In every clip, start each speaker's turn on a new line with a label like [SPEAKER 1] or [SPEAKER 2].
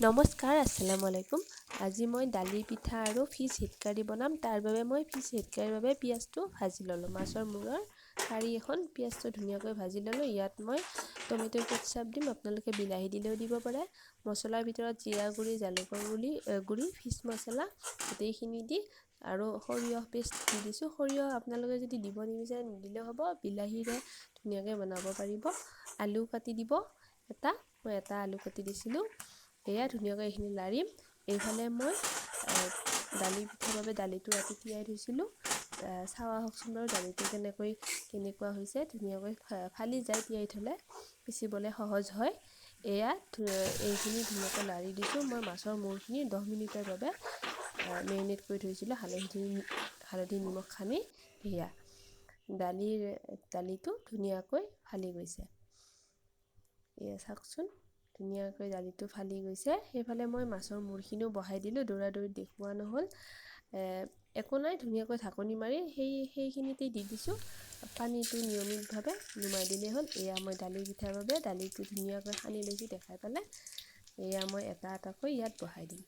[SPEAKER 1] নমস্কাৰ, আসসালামু আলাইকুম। আজি মই দালি পিঠা আৰু ফিছ হিটকাৰি বনাম। তাৰ বাবে মই ফিছ হিটকাৰিৰ বাবে পিঁয়াজটো ভাজি ল'লোঁ। মাছৰ মূৰৰ কাঢ়ি এখন পিঁয়াজটো ধুনীয়াকৈ ভাজি ল'লোঁ। ইয়াত মই টমেটো কেটচাপ দিম, আপোনালোকে বিলাহী দিলেও দিব পাৰে। মছলাৰ ভিতৰত জিৰা গুড়ি, জালুকৰ গুড়ি, ফিছ মছলা গোটেইখিনি দি আৰু সৰিয়হ পেষ্ট দি দিছোঁ। সৰিয়হ আপোনালোকে যদি দিব নিবিচাৰে নিদিলেও হ'ব, বিলাহীৰে ধুনীয়াকৈ বনাব পাৰিব। আলু কাটি দিব এটা, মই এটা আলু কাটি দিছিলোঁ। এয়া ধুনীয়াকৈ এইখিনি লাৰিম। এইফালে মই দালি পিঠাৰ বাবে দালিটো ৰাতি তিয়াই থৈছিলোঁ। চাৱা হওকচোন বাৰু দালিটো কেনেকুৱা হৈছে। ধুনীয়াকৈ ফালি যায়, তিয়াই থ'লে পিচিবলৈ সহজ হয়। এইখিনি ধুনীয়াকৈ লাৰি দিছোঁ। মই মাছৰ মূৰখিনি 10 মিনিটৰ বাবে মেৰিনেট কৰি থৈছিলোঁ, হালধি নিমখ সানি। এয়া দালিটো ধুনীয়াকৈ ফালি গৈছে। এয়া চাওকচোন, ধুনীয়াকৈ দালিটো ফালি গৈছে। সেইফালে মই মাছৰ মূৰখিনিও বহাই দিলোঁ, দৌৰা-দৌৰি দেখুওৱা নহ'ল। একো নাই, ধুনীয়াকৈ ঢাকনি মাৰি সেইখিনিতে দি দিছোঁ। পানীটো নিয়মিতভাৱে নুমাই দিলেই হ'ল। এয়া মই দালি পিঠাৰ বাবে দালিটো ধুনীয়াকৈ সানি লৈছোঁ দেখাই পেলাই। এয়া মই এটা এটাকৈ ইয়াত বহাই দিম,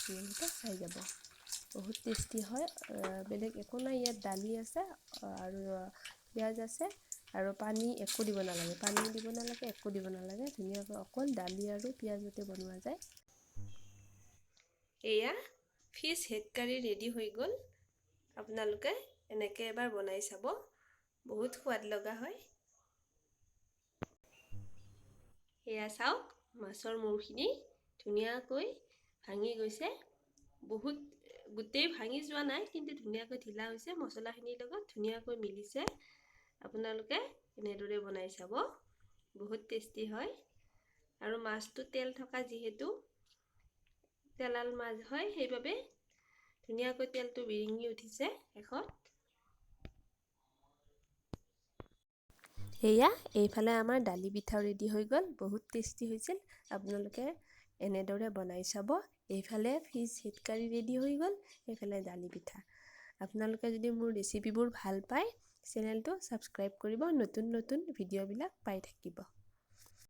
[SPEAKER 1] ধুনীয়াকৈ চাই যাব। বহুত টেষ্টি হয়। বেলেগ একো নাই, ইয়াত দালি আছে আৰু পিঁয়াজ আছে আৰু পানী একো দিব নালাগে, একো দিব নালাগে। ধুনীয়াকৈ অকল দালি আৰু পিঁয়াজতে বনোৱা যায়। এয়া ফিছ হিটকাৰি ৰেডি হৈ গ'ল। আপোনালোকে এনেকৈ এবাৰ বনাই চাব, বহুত সোৱাদ লগা হয়। এয়া চাওক, মাছৰ মূৰখিনি ধুনীয়াকৈ ভাঙি গৈছে। গোটেই ভাঙি যোৱা নাই, কিন্তু ধুনীয়াকৈ ঢিলা হৈছে। মছলাখিনিৰ লগত ধুনীয়াকৈ মিলিছে। আপোনালোকে এনেদৰে বনাই চাব, বহুত টেষ্টি হয়। আৰু মাছটো তেল থকা যিহেতু তেলাল মাছ হয়, সেইবাবে ধুনীয়াকৈ তেলটো বিৰিঙি উঠিছে শেষত। এয়া এইফালে আমাৰ দালি পিঠাও ৰেডি হৈ গ'ল, বহুত টেষ্টি হৈছিল। আপোনালোকে এনেদৰে বনাই চাব। এইফালে ফিছ হিটকাৰি ৰেডি হৈ গ'ল, এইফালে দালি পিঠা। আপোনালোকে যদি মোৰ ৰেচিপিবোৰ ভাল পায়, চেনেলটো ছাবস্ক্ৰাইব কৰিব, নতুন ভিডিঅ'বিলাক পাই থাকিব।